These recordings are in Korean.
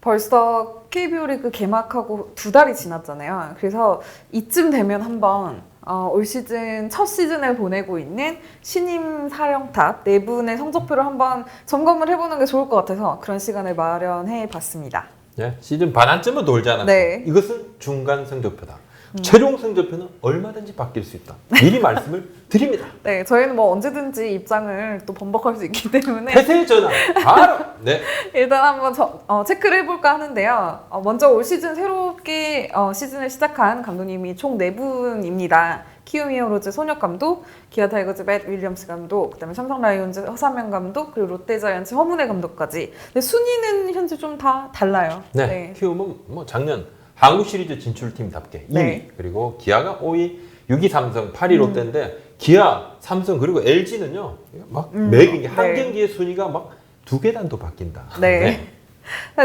벌써 KBO 리그 개막하고 2달이 지났잖아요. 그래서 이쯤 되면 한번 올 시즌 첫 시즌을 보내고 있는 신임 사령탑 4분의 성적표를 한번 점검을 해보는 게 좋을 것 같아서 그런 시간을 마련해 봤습니다. 네, 시즌 반환점은 돌지 않았고 네. 이것은 중간 성적표다. 최종 성적표는 얼마든지 바뀔 수 있다. 미리 말씀을 드립니다. 네, 저희는 뭐 언제든지 입장을 또 번복할 수 있기 때문에 폐쇄 전환 바로. 네. 일단 한번 체크를 해볼까 하는데요. 먼저 올 시즌 새롭게 시즌을 시작한 감독님이 총 4분입니다. 키움 히어로즈 손혁 감독, 기아 타이거즈 맷 윌리엄스 감독, 그다음에 삼성 라이온즈 허삼영 감독, 그리고 롯데 자이언츠 허문회 감독까지. 근데 순위는 현재 좀 다 달라요. 네. 키움은 뭐 작년 한국 시리즈 진출팀답게 2위, 네. 그리고 기아가 5위, 6위 삼성, 8위 롯데인데 기아, 삼성 그리고 LG는요 막 매 경기 한 네. 경기의 순위가 막 2계단도 바뀐다. 네.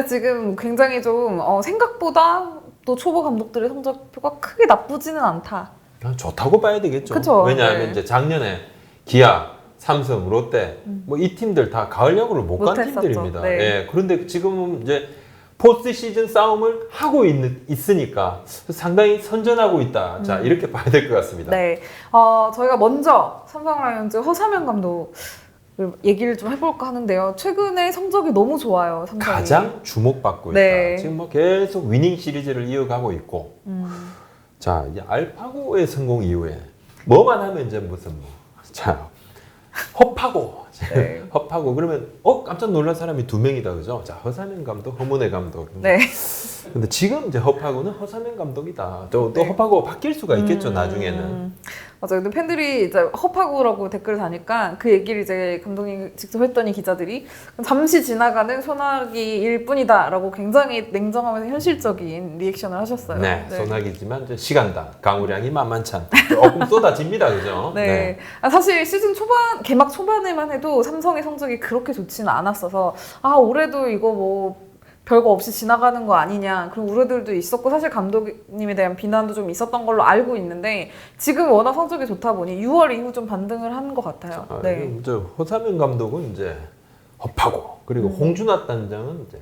지금 굉장히 좀 생각보다 또 초보 감독들의 성적표가 크게 나쁘지는 않다. 좋다고 봐야 되겠죠. 그쵸, 왜냐하면 네. 이제 작년에 기아, 삼성, 롯데 뭐 이 팀들 다 가을 야구를 못 간 못했었죠. 팀들입니다. 네. 예, 그런데 지금은 이제 포스트 시즌 싸움을 하고 있으니까 상당히 선전하고 있다. 자, 이렇게 봐야 될 것 같습니다. 네. 저희가 먼저 삼성 라이온즈 허삼영 감독 얘기를 좀 해볼까 하는데요. 최근에 성적이 너무 좋아요. 삼성이. 가장 주목받고 네. 있다. 지금 뭐 계속 위닝 시리즈를 이어가고 있고. 자, 이제 알파고의 성공 이후에 뭐만 하면 이제 무슨 뭐, 자, 허파고. 네. 허파고 그러면 깜짝 놀란 사람이 2명이다, 그죠? 자, 허삼영 감독, 허문회 감독. 네. 근데 지금 이제 허파고는 허삼영 감독이다. 또 네. 허파고가 바뀔 수가 있겠죠, 나중에는. 맞아요. 근데 팬들이 이제 허파고라고 댓글을 다니까 그 얘기를 이제 감독님 직접 했더니 기자들이 잠시 지나가는 소나기일 뿐이다라고 굉장히 냉정하면서 현실적인 리액션을 하셨어요. 네, 소나기지만 이제 시간당 강우량이 만만치 않다. 조금 쏟아집니다, 그죠? 네. 사실 시즌 초반, 개막 초반에만 해도 삼성의 성적이 그렇게 좋지는 않았어서 올해도 이거 뭐 별거 없이 지나가는 거 아니냐 그런 우려들도 있었고 사실 감독님에 대한 비난도 좀 있었던 걸로 알고 있는데 지금 워낙 성적이 좋다 보니 6월 이후 좀 반등을 하는 것 같아요. 네. 저 허삼영 감독은 이제 허파고 그리고 홍준하 단장은 이제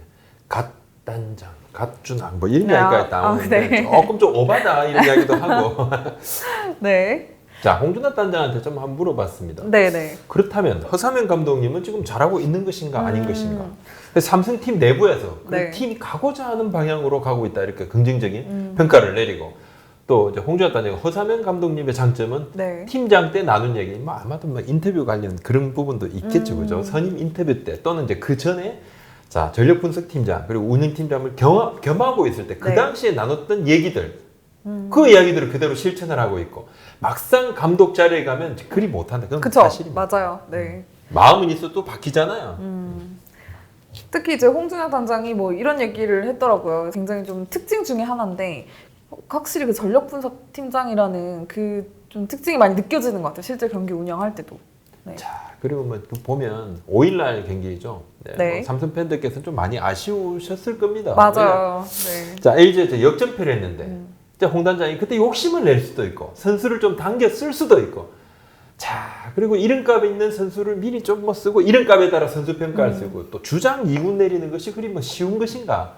갓단장, 갓준하 뭐 이런 이야기가 나오는데 네. 조금 좀 오바다 이런 이야기도 하고. 네. 자, 홍준하 단장한테 좀 한번 물어봤습니다. 네네. 그렇다면 허삼영 감독님은 지금 잘하고 있는 것인가 아닌 것인가? 삼성팀 내부에서 네. 팀이 가고자 하는 방향으로 가고 있다 이렇게 긍정적인 평가를 내리고 또 이제 홍준하 단장 허삼영 감독님의 장점은 네. 팀장 때 나눈 얘기, 뭐 아마도 뭐 인터뷰 관련 그런 부분도 있겠죠, 그죠? 선임 인터뷰 때 또는 이제 그 전에 자 전력 분석 팀장 그리고 운영 팀장을 겸하고 있을 때 그 네. 당시에 나눴던 얘기들. 그 이야기들을 그대로 실천을 하고 있고 막상 감독 자리에 가면 그리 못한다. 그건 그쵸. 사실입니다. 맞아요. 네. 마음은 있어도 바뀌잖아요. 특히 이제 홍준하 단장이 뭐 이런 얘기를 했더라고요. 굉장히 좀 특징 중에 하나인데 확실히 그 전력 분석 팀장이라는 그 좀 특징이 많이 느껴지는 것 같아요. 실제 경기 운영할 때도. 네. 자, 그리고 뭐 또 보면 5일날 경기죠. 네, 네. 뭐 삼성 팬들께서는 좀 많이 아쉬우셨을 겁니다. 맞아요. 네. 자, LG에서 역전패를 했는데 이제 홍 단장이 그때 욕심을 낼 수도 있고 선수를 좀 당겨 쓸 수도 있고 자, 그리고 이름값에 있는 선수를 미리 좀 뭐 쓰고 이름값에 따라 선수 평가를 쓰고 또 주장 2군 내리는 것이 그리 뭐 쉬운 것인가?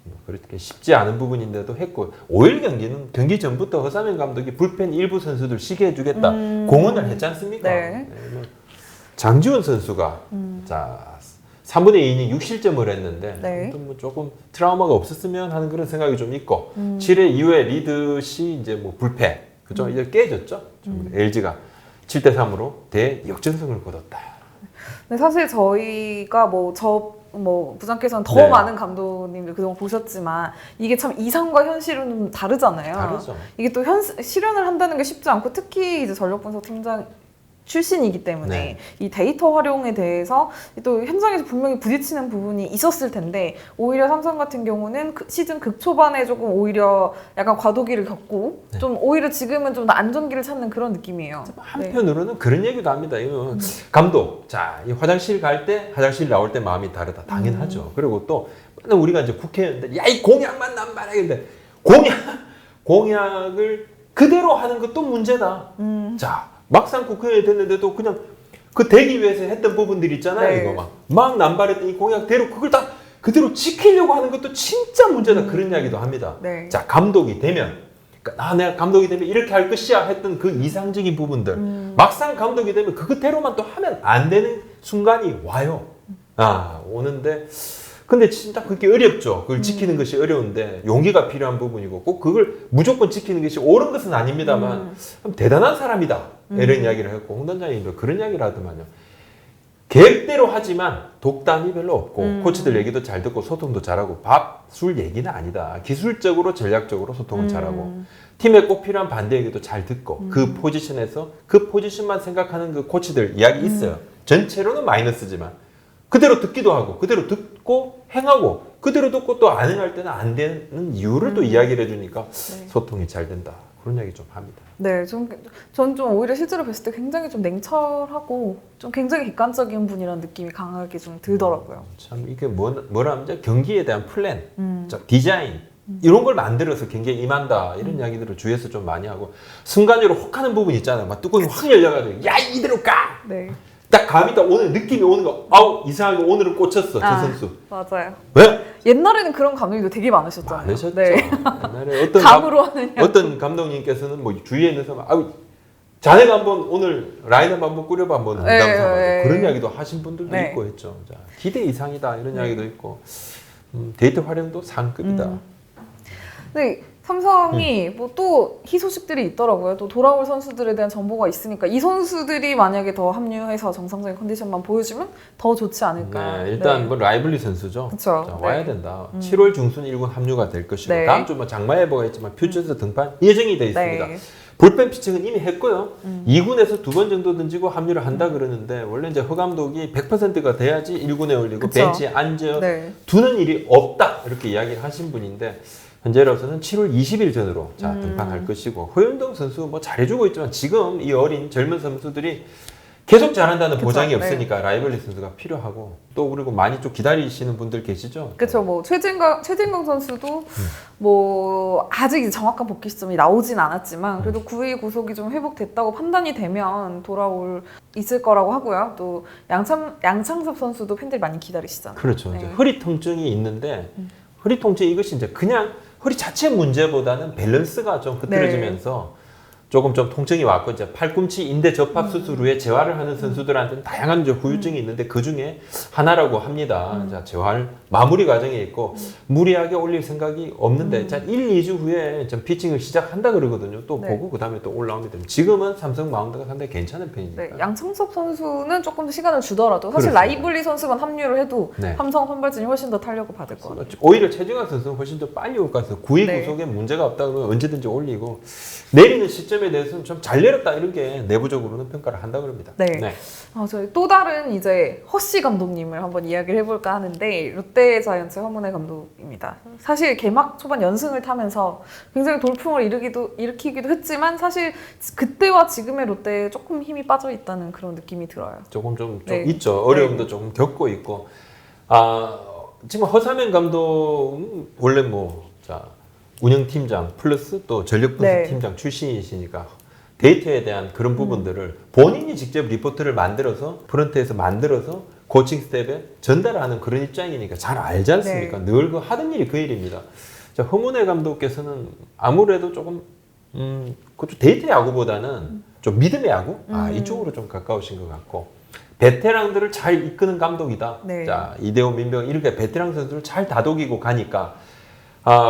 뭐 그렇게 쉽지 않은 부분인데도 했고 5일 경기는 경기 전부터 허삼영 감독이 불펜 일부 선수들 쉬게 해주겠다 공언을 했지 않습니까? 네. 뭐 장지훈 선수가 자 3분의 2이닝 6실점을 했는데 네. 아무튼 뭐 조금 트라우마가 없었으면 하는 그런 생각이 좀 있고 7회 이후에 리드시 이제 뭐 불패 그죠? 이제 깨졌죠. LG가 7대 3으로 대역전승을 거뒀다. 근데 사실 저희가 부장께서는 더 네. 많은 감독님들 그동안 보셨지만 이게 참 이상과 현실은 좀 다르잖아요. 다르죠. 이게 또 실현을 한다는 게 쉽지 않고 특히 이제 전력 분석 팀장 출신이기 때문에 네. 이 데이터 활용에 대해서 또 현장에서 분명히 부딪히는 부분이 있었을 텐데 오히려 삼성 같은 경우는 시즌 극초반에 조금 오히려 약간 과도기를 겪고 네. 좀 오히려 지금은 좀 더 안정기를 찾는 그런 느낌이에요. 한편으로는 그런 얘기도 합니다. 이거 감독, 자, 이 화장실 갈 때, 화장실 나올 때 마음이 다르다. 당연하죠. 그리고 또 우리가 이제 국회의원들, 야, 이 공약만 남발하겠는데 공약을 그대로 하는 것도 문제다. 자, 막상 국회의원이 됐는데도 그냥 그 되기 위해서 했던 부분들 있잖아요. 네. 이거 막 남발했던 이 공약대로 그걸 다 그대로 지키려고 하는 것도 진짜 문제다. 그런 이야기도 합니다. 네. 자, 감독이 되면 그러니까 내가 감독이 되면 이렇게 할 것이야 했던 그 이상적인 부분들 막상 감독이 되면 그것대로만 또 하면 안 되는 순간이 와요. 오는데 근데 진짜 그게 어렵죠. 그걸 지키는 것이 어려운데 용기가 필요한 부분이고 꼭 그걸 무조건 지키는 것이 옳은 것은 아닙니다만 대단한 사람이다. 이런 이야기를 했고 홍단장님도 그런 이야기를 하더만요. 계획대로 하지만 독담이 별로 없고 코치들 얘기도 잘 듣고 소통도 잘하고 밥, 술 얘기는 아니다. 기술적으로 전략적으로 소통을 잘하고 팀에 꼭 필요한 반대 얘기도 잘 듣고 그 포지션에서 그 포지션만 생각하는 그 코치들 이야기 있어요. 전체로는 마이너스지만 그대로 듣기도 하고 그대로 듣고 행하고 그대로 듣고 또 안 행할 때는 안 되는 이유를 또 이야기를 해주니까 소통이 잘 된다. 그런 이야기 좀 합니다. 네, 전 좀 오히려 실제로 뵀을 때 굉장히 좀 냉철하고 좀 굉장히 객관적인 분이라는 느낌이 강하게 좀 들더라고요. 참 이게 뭐라 하면 경기에 대한 플랜, 디자인 이런 걸 만들어서 경기에 임한다 이런 이야기들을 주위에서 좀 많이 하고 순간적으로 혹하는 부분 있잖아요. 막 뚜껑이 확 열려가지고 야 이대로 가. 네, 딱 감이 딱 오늘 느낌이 오는 거. 아우 이상하게 오늘은 꽂혔어 저 선수. 맞아요. 왜? 옛날에는 그런 감독님도 되게 많으셨잖아요. 많으셨죠. 네. 옛날에 어떤 감으로 하는 어떤 감독님께서는 뭐 주위에 있는 사람 아우 자네가 한번 오늘 라인업 한번 꾸려봐 한번 농담 삼아서 그런 이야기도 하신 분들도 네. 있고 했죠. 자, 기대 이상이다 이런 이야기도 있고 데이트 활용도 상급이다. 네, 삼성이 뭐 또 희소식들이 있더라고요. 또 돌아올 선수들에 대한 정보가 있으니까 이 선수들이 만약에 더 합류해서 정상적인 컨디션만 보여주면 더 좋지 않을까. 네, 일단 뭐 라이블리 선수죠. 그쵸. 자, 와야 된다. 7월 중순 1군 합류가 될 것이고 다음 주 뭐 장마 예보가 있지만 퓨처에서 등판 예정이 돼 있습니다. 네. 불펜 피칭은 이미 했고요. 2군에서 2번 정도 던지고 합류를 한다 그러는데 원래 이제 허 감독이 100%가 돼야지 1군에 올리고 그쵸. 벤치에 앉아 네. 두는 일이 없다 이렇게 이야기를 하신 분인데 현재로서는 7월 20일 전으로 등판할 것이고 허윤동 선수 뭐 잘해주고 있지만 지금 이 어린 젊은 선수들이 계속 잘한다는 보장이 없으니까 라이벌리 선수가 필요하고 또 그리고 많이 좀 기다리시는 분들 계시죠? 그렇죠. 뭐 최진강 선수도 뭐 아직 이제 정확한 복귀 시점이 나오진 않았지만 그래도 9위 구속이 좀 회복됐다고 판단이 되면 돌아올 있을 거라고 하고요. 또 양창섭 선수도 팬들이 많이 기다리시잖아요. 그렇죠. 네. 이제 허리 통증이 있는데 허리 통증 이것이 이제 그냥 허리 자체 문제보다는 밸런스가 좀 흐트러지면서 조금 좀 통증이 왔고 이제 팔꿈치 인대 접합 수술 후에 재활을 하는 선수들한테는 다양한 후유증이 있는데 그 중에 하나라고 합니다. 자, 재활 마무리 과정에 있고 무리하게 올릴 생각이 없는데 자, 1, 2주 후에 좀 피칭을 시작한다 그러거든요. 또 보고 그다음에 또 올라옵니다. 지금은 삼성 마운드가 상당히 괜찮은 편이니까. 네, 양창섭 선수는 조금 더 시간을 주더라도 사실 그렇습니다. 라이블리 선수만 합류를 해도 삼성 선발진이 훨씬 더 탄력을 받을 것 같아요. 오히려 최진강 선수는 훨씬 더 빨리 올 것 같아서 9위 네. 구속에 문제가 없다 그러면 언제든지 올리고 내리는 시점에 대해서는 좀 잘 내렸다 이런 게 내부적으로는 평가를 한다 그럽니다. 네. 저희 또 다른 이제 허씨 감독님을 한번 이야기를 해볼까 하는데 롯데 자이언츠 허문회 감독입니다. 사실 개막 초반 연승을 타면서 굉장히 돌풍을 일으키기도 했지만 사실 그때와 지금의 롯데에 조금 힘이 빠져 있다는 그런 느낌이 들어요. 조금 좀 네. 있죠. 어려움도 조금 겪고 있고 지금 허삼현 감독은 원래 운영팀장 플러스 또 전력분석팀장 출신이시니까 데이터에 대한 그런 부분들을 본인이 직접 리포트를 만들어서 프런트에서 만들어서 코칭 스텝에 전달하는 그런 입장이니까 잘 알지 않습니까? 늘 그 하던 일이 그 일입니다. 자, 허문회 감독께서는 아무래도 조금 그쪽 데이터 야구보다는 좀 믿음의 야구 이쪽으로 좀 가까우신 것 같고 베테랑들을 잘 이끄는 감독이다. 자, 이대호, 민병 이렇게 베테랑 선수를 잘 다독이고 가니까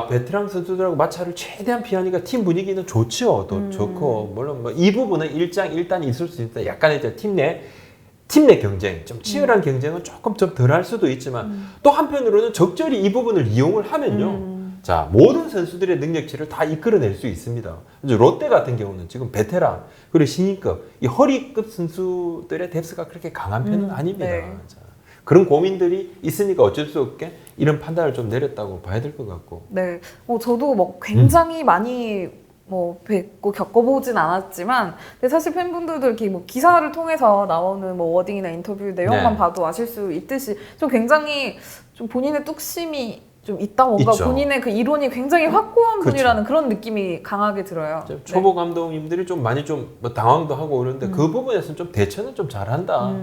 베테랑 선수들하고 마찰을 최대한 피하니까 팀 분위기는 좋죠. 또 좋고 물론 이 부분은 일단 있을 수 있다. 약간의 이제 팀 내 경쟁, 좀 치열한 경쟁은 조금 좀 덜 할 수도 있지만 또 한편으로는 적절히 이 부분을 이용을 하면요. 자, 모든 선수들의 능력치를 다 이끌어낼 수 있습니다. 이제 롯데 같은 경우는 지금 베테랑 그리고 신인급, 이 허리급 선수들의 뎁스가 그렇게 강한 편은 아닙니다. 자, 그런 고민들이 있으니까 어쩔 수 없게 이런 판단을 좀 내렸다고 봐야 될 것 같고. 네, 저도 굉장히 많이 뵙고 겪어보진 않았지만, 근데 사실 팬분들도 이렇게 기사를 통해서 나오는 워딩이나 인터뷰 내용만 봐도 아실 수 있듯이 좀 굉장히 좀 본인의 뚝심이 좀 있다. 뭔가 있죠. 본인의 그 이론이 굉장히 확고한 그렇죠. 분이라는 그런 느낌이 강하게 들어요. 초보 감독님들이 좀 많이 좀 뭐 당황도 하고 그러는데 그 부분에서는 좀 대처는 좀 잘한다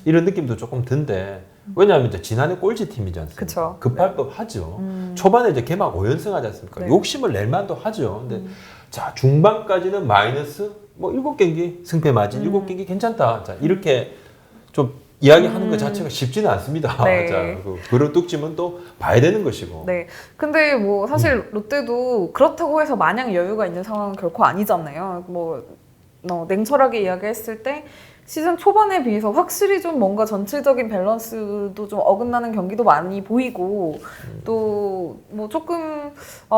이런 느낌도 조금 든데 왜냐하면 이제 지난해 꼴찌 팀이지 않습니까? 그쵸. 급할 법 하죠. 초반에 이제 개막 5연승 하지 않습니까? 네. 욕심을 낼 만도 하죠. 근데 자 중반까지는 마이너스 뭐 7경기 승패 마진 7경기 괜찮다. 자 이렇게 좀 이야기하는 것 자체가 쉽지는 않습니다. 네. 자, 그런 뚝심은 또 봐야 되는 것이고. 네. 근데 뭐 사실 롯데도 그렇다고 해서 마냥 여유가 있는 상황은 결코 아니잖아요. 뭐 냉철하게 이야기했을 때 시즌 초반에 비해서 확실히 좀 뭔가 전체적인 밸런스도 좀 어긋나는 경기도 많이 보이고 또 뭐 조금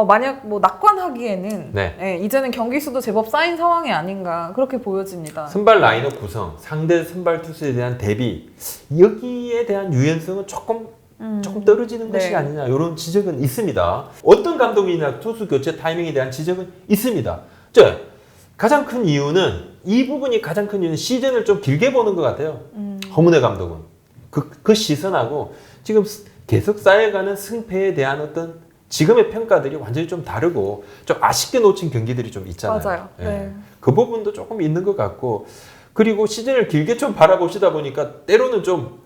만약 뭐 낙관하기에는 네. 예, 이제는 경기 수도 제법 쌓인 상황이 아닌가 그렇게 보여집니다. 선발 라인업 구성, 상대 선발 투수에 대한 대비 여기에 대한 유연성은 조금 떨어지는 네. 것이 아니냐 이런 지적은 있습니다. 어떤 감독이나 투수 교체 타이밍에 대한 지적은 있습니다. 가장 큰 이유는 이 부분이 가장 큰 이유는 시즌을 좀 길게 보는 것 같아요. 허문회 감독은 그 시선하고 지금 계속 쌓여가는 승패에 대한 어떤 지금의 평가들이 완전히 좀 다르고 좀 아쉽게 놓친 경기들이 좀 있잖아요. 맞아요. 예. 네. 그 부분도 조금 있는 것 같고 그리고 시즌을 길게 좀 바라보시다 보니까 때로는 좀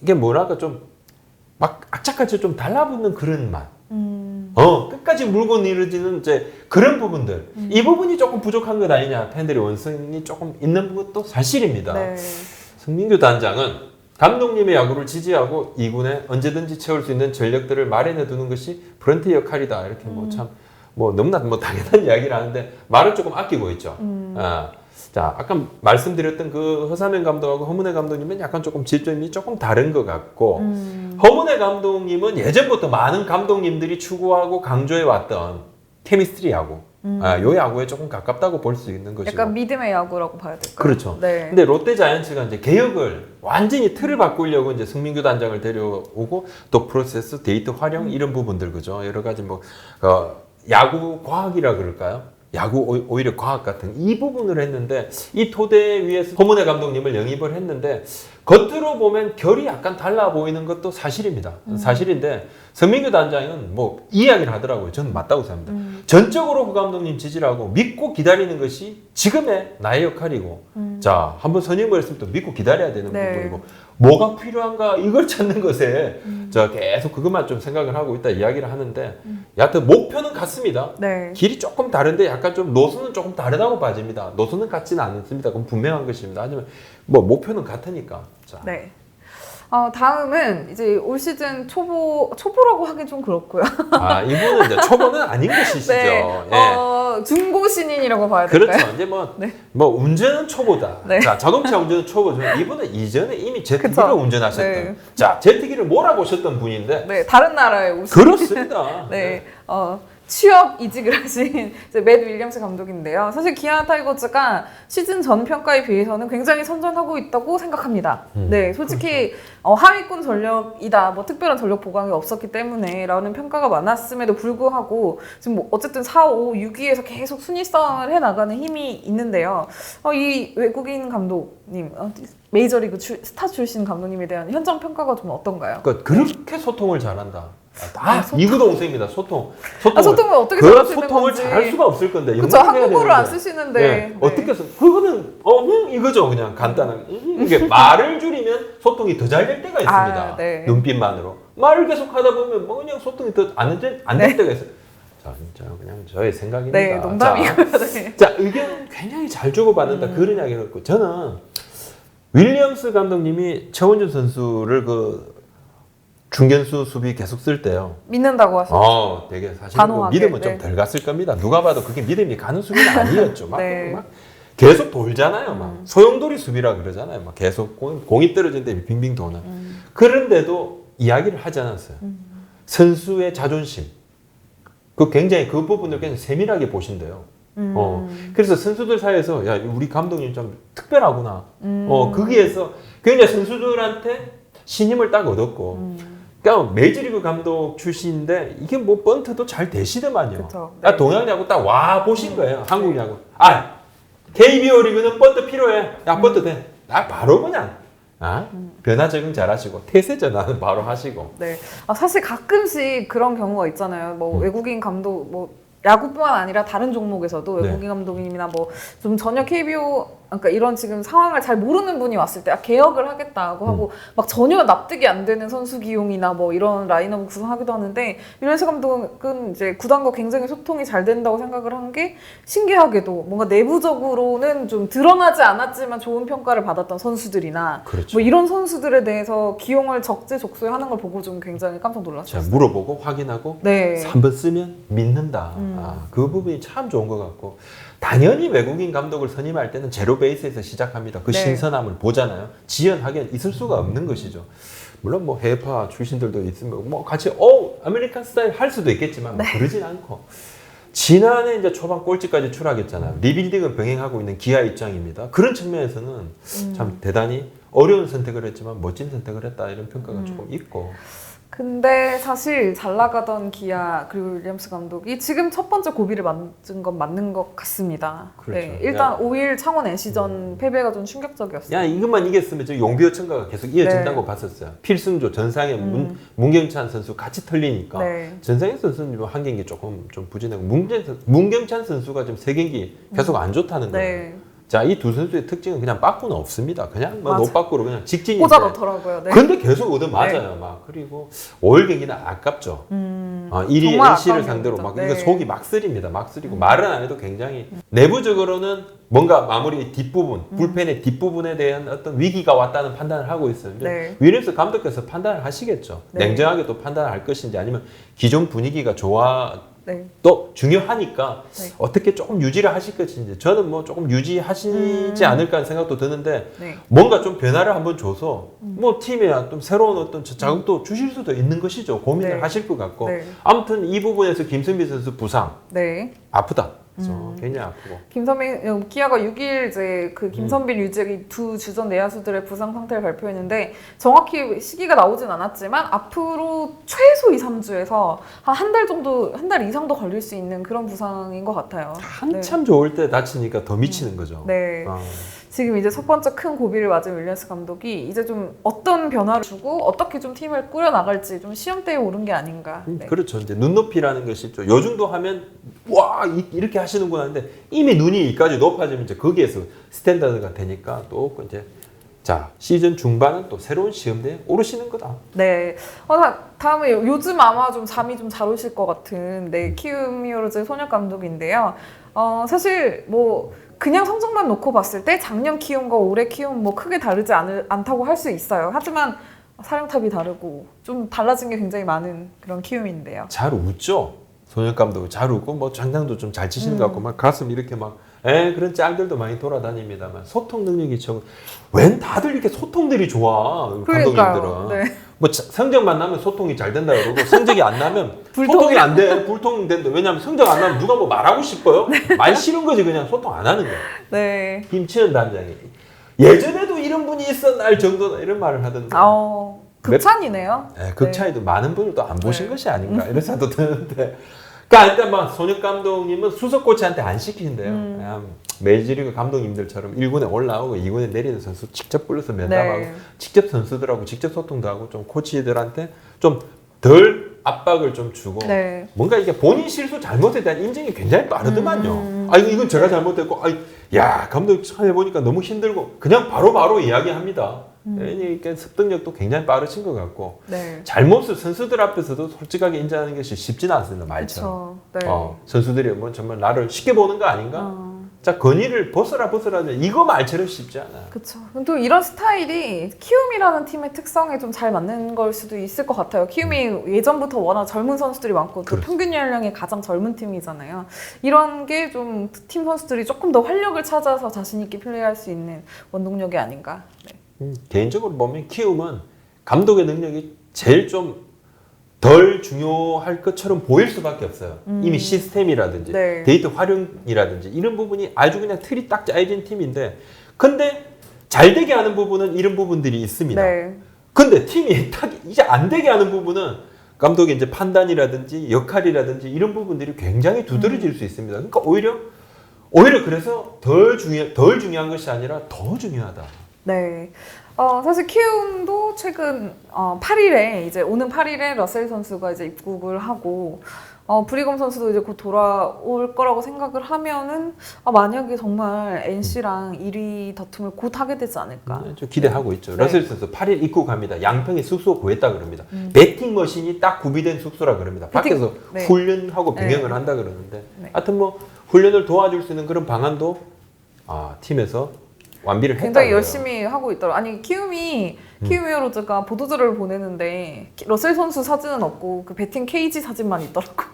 이게 뭐랄까 좀 막 악착같이 좀 달라붙는 그런 맛. 끝까지 물고 늘어지는 이제 그런 부분들. 이 부분이 조금 부족한 것 아니냐. 팬들의 원성이 조금 있는 것도 사실입니다. 네. 승민규 단장은 감독님의 야구를 지지하고 2군에 언제든지 채울 수 있는 전력들을 마련해 두는 것이 프런트 역할이다. 이렇게 너무나 당연한 이야기를 하는데 말을 조금 아끼고 있죠. 자, 아까 말씀드렸던 그 허삼현 감독하고 허문회 감독님은 약간 조금 지점이 조금 다른 것 같고 허문회 감독님은 예전부터 많은 감독님들이 추구하고 강조해 왔던 케미스트리 야구, 요 야구에 조금 가깝다고 볼 수 있는 것이고. 약간 믿음의 야구라고 봐야 될까요? 그렇죠. 네. 근데 롯데 자이언츠가 이제 개혁을 완전히 틀을 바꾸려고 이제 승민규 단장을 데려오고 또 프로세스, 데이터 활용 이런 부분들 그죠. 여러 가지 야구 과학이라 그럴까요? 야구 오히려 과학 같은 이 부분을 했는데 이 토대 위에서 허문회 감독님을 영입을 했는데 겉으로 보면 결이 약간 달라 보이는 것도 사실입니다. 사실인데 서민규 단장은 뭐 이야기를 하더라고요. 저는 맞다고 생각합니다. 전적으로 그 감독님 지지를 하고 믿고 기다리는 것이 지금의 나의 역할이고 자 한번 선임을 했으면 또 믿고 기다려야 되는 네. 부분이고 뭐가 필요한가 이걸 찾는 것에 저 계속 그것만 좀 생각을 하고 있다 이야기를 하는데 여하튼 목표는 같습니다. 네. 길이 조금 다른데 약간 좀 노선은 조금 다르다고 봐집니다. 노선은 같지는 않습니다. 그건 분명한 것입니다. 하지만 뭐 목표는 같으니까. 자. 네. 다음은 이제 올 시즌 초보라고 하긴 좀 그렇고요. 이분은 이제 초보는 아닌 것이시죠. 네. 예. 중고 신인이라고 봐야 될까요? 그렇죠. 이제 뭐 운전은 초보다. 네. 자, 자동차 운전은 초보죠. 이분은 이전에 이미 제트기를 그쵸. 운전하셨던. 네. 자, 제트기를 몰아보셨던 분인데. 네, 다른 나라에 오신. 그렇습니다. 네. 취업 이직을 하신 이제 맷 윌리엄스 감독인데요. 사실 기아 타이거즈가 시즌 전 평가에 비해서는 굉장히 선전하고 있다고 생각합니다. 네, 솔직히 하위권 전력이다, 뭐 특별한 전력 보강이 없었기 때문에라는 평가가 많았음에도 불구하고 지금 뭐 어쨌든 4, 5, 6위에서 계속 순위 싸움을 해 나가는 힘이 있는데요. 이 외국인 감독님, 메이저리그 스타 출신 감독님에 대한 현장 평가가 좀 어떤가요? 그렇게 소통을 잘한다. 이구동성입니다. 소통을 어떻게 그런 잘하시는 소통을 건지. 잘할 수가 없을 건데. 그렇죠. 한국어를 안 쓰시는데. 네. 어떻게 써? 그거는 이거죠. 그냥 간단하게. 이게 말을 줄이면 소통이 더 잘 될 때가 있습니다. 네. 눈빛만으로. 말을 계속 하다 보면 그냥 소통이 더 안 될 때가 있어요. 자, 진짜 그냥 저의 생각입니다. 네, 농담이고요. 네. 자, 의견 굉장히 잘 주고받는다. 그런 이야기를 했고 저는 윌리엄스 감독님이 최원준 선수를 중견수 수비 계속 쓸 때요. 믿는다고 하셨죠. 되게 사실 단호하게, 믿음은 네. 좀 덜 갔을 겁니다. 누가 봐도 그게 믿음이 가는 수비는 아니었죠. 네. 막 계속 돌잖아요. 막 소용돌이 수비라 그러잖아요. 막 계속 공이 떨어지는데 빙빙 도는. 그런데도 이야기를 하지 않았어요. 선수의 자존심. 굉장히 그 부분을 굉장히 세밀하게 보신대요. 그래서 선수들 사이에서 야 우리 감독님 좀 특별하구나. 거기에서 굉장히 선수들한테 신임을 딱 얻었고. 그러니까 메이저리그 감독 출신인데 이게 뭐 번트도 잘 되시더만요. 그쵸, 네. 동양 야구 딱 와 보신 거예요. 한국 야구. KBO 리그는 번트 필요해. 야 번트 돼. 바로 그냥 변화 적응 잘하시고 태세 전환은 바로 하시고. 네. 사실 가끔씩 그런 경우가 있잖아요. 뭐 외국인 감독, 뭐 야구뿐만 아니라 다른 종목에서도 외국인 감독님이나 뭐 좀 전혀 KBO 그러니까 이런 지금 상황을 잘 모르는 분이 왔을 때 개혁을 하겠다고 하고 막 전혀 납득이 안 되는 선수 기용이나 뭐 이런 라인업 구성하기도 하는데 윌리엄스 감독은 이제 구단과 굉장히 소통이 잘 된다고 생각을 한 게 신기하게도 뭔가 내부적으로는 좀 드러나지 않았지만 좋은 평가를 받았던 선수들이나 그렇죠. 뭐 이런 선수들에 대해서 기용을 적재적소에 하는 걸 보고 좀 굉장히 깜짝 놀랐어요. 자, 물어보고 확인하고 네. 한번 쓰면 믿는다. 그 부분이 참 좋은 것 같고 당연히 외국인 감독을 선임할 때는 제로 베이스에서 시작합니다. 그 네. 신선함을 보잖아요. 지연하기엔 있을 수가 없는 것이죠. 물론 뭐 해외파 출신들도 있으면 뭐 같이 아메리칸 스타일 할 수도 있겠지만 뭐 그러진 않고 지난해 이제 초반 꼴찌까지 추락했잖아요. 리빌딩을 병행하고 있는 기아 입장입니다. 그런 측면에서는 참 대단히 어려운 선택을 했지만 멋진 선택을 했다 이런 평가가 조금 있고. 근데 사실 잘 나가던 기아 그리고 윌리엄스 감독이 지금 첫 번째 고비를 맞은 건 맞는 것 같습니다. 그렇죠. 네, 일단 5일 창원 NC전 패배가 좀 충격적이었어요. 야 이것만 이겼으면 저 용비어 청가가 계속 이어진다고 봤었어요. 필승조 전상현 문경찬 선수 같이 털리니까 네. 전상현 선수는 한 경기 조금 좀 부진하고 문경찬 선수가 지금 3경기 계속 안 좋다는 거예요. 네. 자, 이 두 선수의 특징은 그냥 빠꾸는 없습니다. 그냥 뭐 노빠꾸로 그냥 직진인데. 꽂아 넣더라고요. 네. 근데 계속 얻어 맞아요. 막 그리고 5월 경기는 아깝죠. 1위 정말 NC를 아까운 상대로 막 경기죠. 이거 네. 속이 막 쓰립니다. 막 쓰리고 말은 안 해도 굉장히 내부적으로는 뭔가 마무리 뒷부분, 불펜의 뒷부분에 대한 어떤 위기가 왔다는 판단을 하고 있어요. 네. 윌리엄스 감독께서 판단을 하시겠죠. 네. 냉정하게 또 판단을 할 것인지 아니면 기존 분위기가 네. 또 중요하니까 네. 어떻게 조금 유지를 하실 것인지 저는 뭐 조금 유지하시지 않을까 하는 생각도 드는데 네. 뭔가 좀 변화를 한번 줘서 뭐 팀에 좀 새로운 어떤 자극도 주실 수도 있는 것이죠. 고민을 네. 하실 것 같고 네. 아무튼 이 부분에서 김선비 선수 부상 네. 아프다. 그래서 굉장히 아프고 김선빈 기아가 6일 이제 그 김선빈 류재기 두 주전 내야수들의 부상 상태를 발표했는데 정확히 시기가 나오진 않았지만 앞으로 최소 2, 3주에서 한 달 정도 한 달 이상도 걸릴 수 있는 그런 부상인 것 같아요. 한참 좋을 때 다치니까 더 미치는 거죠. 네. 지금 이제 첫 번째 큰 고비를 맞은 윌리엄스 감독이 이제 좀 어떤 변화를 주고 어떻게 좀 팀을 꾸려 나갈지 좀 시험대에 오른 게 아닌가. 네. 그렇죠. 이제 눈높이라는 것이 있죠. 요 정도 하면 와 이렇게 하시는구나 하는데 이미 눈이 이까지 높아지면 이제 거기에서 스탠다드가 되니까 또 이제 자 시즌 중반은 또 새로운 시험대에 오르시는 거다. 네. 다음에 요즘 아마 좀 잠이 좀 잘 오실 것 같은 키움 히어로즈 소녀 감독인데요. 사실 뭐 그냥 성적만 놓고 봤을 때 작년 키움과 올해 키움 뭐 크게 다르지 않다고 할 수 있어요. 하지만 사령탑이 다르고 좀 달라진 게 굉장히 많은 그런 키움인데요. 잘 웃죠. 소년 감독 잘 웃고 뭐 장난도 좀 잘 치시는 것 같고 막 가슴 이렇게 막 그런 짤들도 많이 돌아다닙니다만 소통 능력이 웬 다들 이렇게 소통들이 좋아. 감독님들은. 네. 뭐 성적만 나면 소통이 잘 된다 그러고 성적이 안 나면 소통이 안 돼. 불통된다. 왜냐하면 성적 안 나면 누가 뭐 말하고 싶어요? 말 싫은 거지 그냥 소통 안 하는 거야. 네. 김치현 단장이 예전에도 이런 분이 있었나 정도다 이런 말을 하던데. 극찬이네요. 그 차이도 많은 분을 또 안 보신 것이 아닌가 이런 생각도 드는데. 그러니까 일단 막 손혁 감독님은 수석 코치한테 안 시키신대요. 그냥 메이저리그 감독님들처럼 1군에 올라오고 2군에 내리는 선수 직접 불러서 면담하고 네. 직접 선수들하고 직접 소통도 하고 좀 코치들한테 좀 덜 압박을 좀 주고 네. 뭔가 이게 본인 실수 잘못에 대한 인정이 굉장히 빠르더만요. 이건 제가 잘못했고 야 감독 처음 해보니까 너무 힘들고 그냥 바로바로 이야기합니다. 그러니까 습득력도 굉장히 빠르신 것 같고 네. 잘못을 선수들 앞에서도 솔직하게 인정하는 것이 쉽지는 않습니다. 말처럼. 네. 선수들이 뭐 정말 나를 쉽게 보는 거 아닌가? 자 건의를 벗어라 이거 말처럼 쉽지 않아요. 그렇죠. 또 이런 스타일이 키움이라는 팀의 특성에 좀 잘 맞는 걸 수도 있을 것 같아요. 키움이 예전부터 워낙 젊은 선수들이 많고 또 그렇죠. 평균 연령이 가장 젊은 팀이잖아요. 이런 게 좀 팀 선수들이 조금 더 활력을 찾아서 자신 있게 플레이할 수 있는 원동력이 아닌가. 네. 개인적으로 보면 키움은 감독의 능력이 제일 좀 덜 중요할 것처럼 보일 수밖에 없어요. 이미 시스템이라든지 네. 데이터 활용이라든지 이런 부분이 아주 그냥 틀이 딱 짜여진 팀인데 근데 잘 되게 하는 부분은 이런 부분들이 있습니다. 네. 근데 팀이 딱 이제 안 되게 하는 부분은 감독의 이제 판단이라든지 역할이라든지 이런 부분들이 굉장히 두드러질 수 있습니다. 그러니까 오히려 그래서 덜 중요한 것이 아니라 더 중요하다. 네. 사실 키움도 최근 8일에 이제 오는 8일에 러셀 선수가 이제 입국을 하고 브리검 선수도 이제 곧 돌아올 거라고 생각을 하면은 만약에 정말 NC랑 1위 다툼을 곧 하게 되지 않을까. 좀 기대하고 있죠. 네. 러셀 선수 8일 입국합니다. 양평에 숙소 구했다 그럽니다. 배팅 머신이 딱 구비된 숙소라 그럽니다. 밖에서 네. 훈련하고 병행을 네. 한다 그러는데 네. 하여튼 뭐 훈련을 도와줄 수 있는 그런 방안도 팀에서 완비를 했다. 굉장히 열심히 하고 있더라고요. 아니 키움이 히어로즈가 보도자료를 보내는데 러셀 선수 사진은 없고 그 배팅 케이지 사진만 있더라고.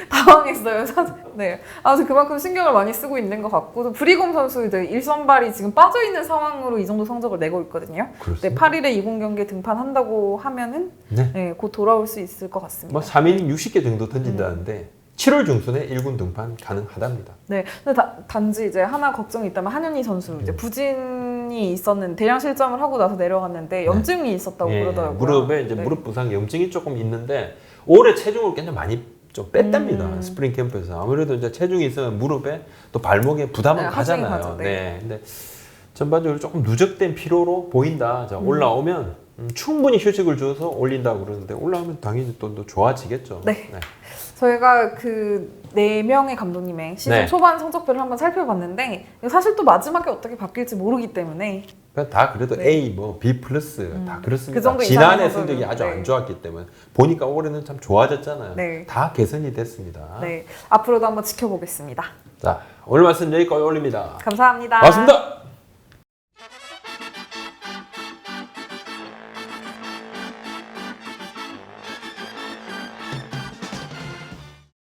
당황했어요 사진. 네. 아무튼 그만큼 신경을 많이 쓰고 있는 것 같고 또 브리검 선수 이제 일선발이 지금 빠져 있는 상황으로 이 정도 성적을 내고 있거든요. 네, 8일에 20경기에 등판한다고 하면은 네. 곧 돌아올 수 있을 것 같습니다. 뭐 3인 60개 정도 던진다는데 7월 중순에 1군 등판 가능하답니다. 네, 근데 단지 이제 하나 걱정이 있다면 한현희 선수 이제 부진이 있었는 대량 실점을 하고 나서 내려갔는데 염증이 있었다고 그러더라고요. 무릎에 이제 네. 무릎 부상 염증이 조금 있는데 올해 체중을 굉장히 많이 좀 뺐답니다. 스프링 캠프에서 아무래도 이제 체중이 있으면 무릎에 또 발목에 부담은 네, 가잖아요. 하죠, 네. 근데 전반적으로 조금 누적된 피로로 보인다. 자, 올라오면 충분히 휴식을 줘서 올린다고 그러는데 올라오면 당연히 또 좋아지겠죠. 네. 저희가 그 4명의 감독님의 시즌 네. 초반 성적표를 한번 살펴봤는데 사실 또 마지막에 어떻게 바뀔지 모르기 때문에 다 그래도 네. A, 뭐 B 플러스 다 그렇습니다. 그 정도 지난해 이상의 성적이 성적은, 아주 네. 안 좋았기 때문에 보니까 올해는 참 좋아졌잖아요. 네. 다 개선이 됐습니다. 네, 앞으로도 한번 지켜보겠습니다. 자, 오늘 말씀 여기까지 올립니다. 감사합니다. 고맙습니다.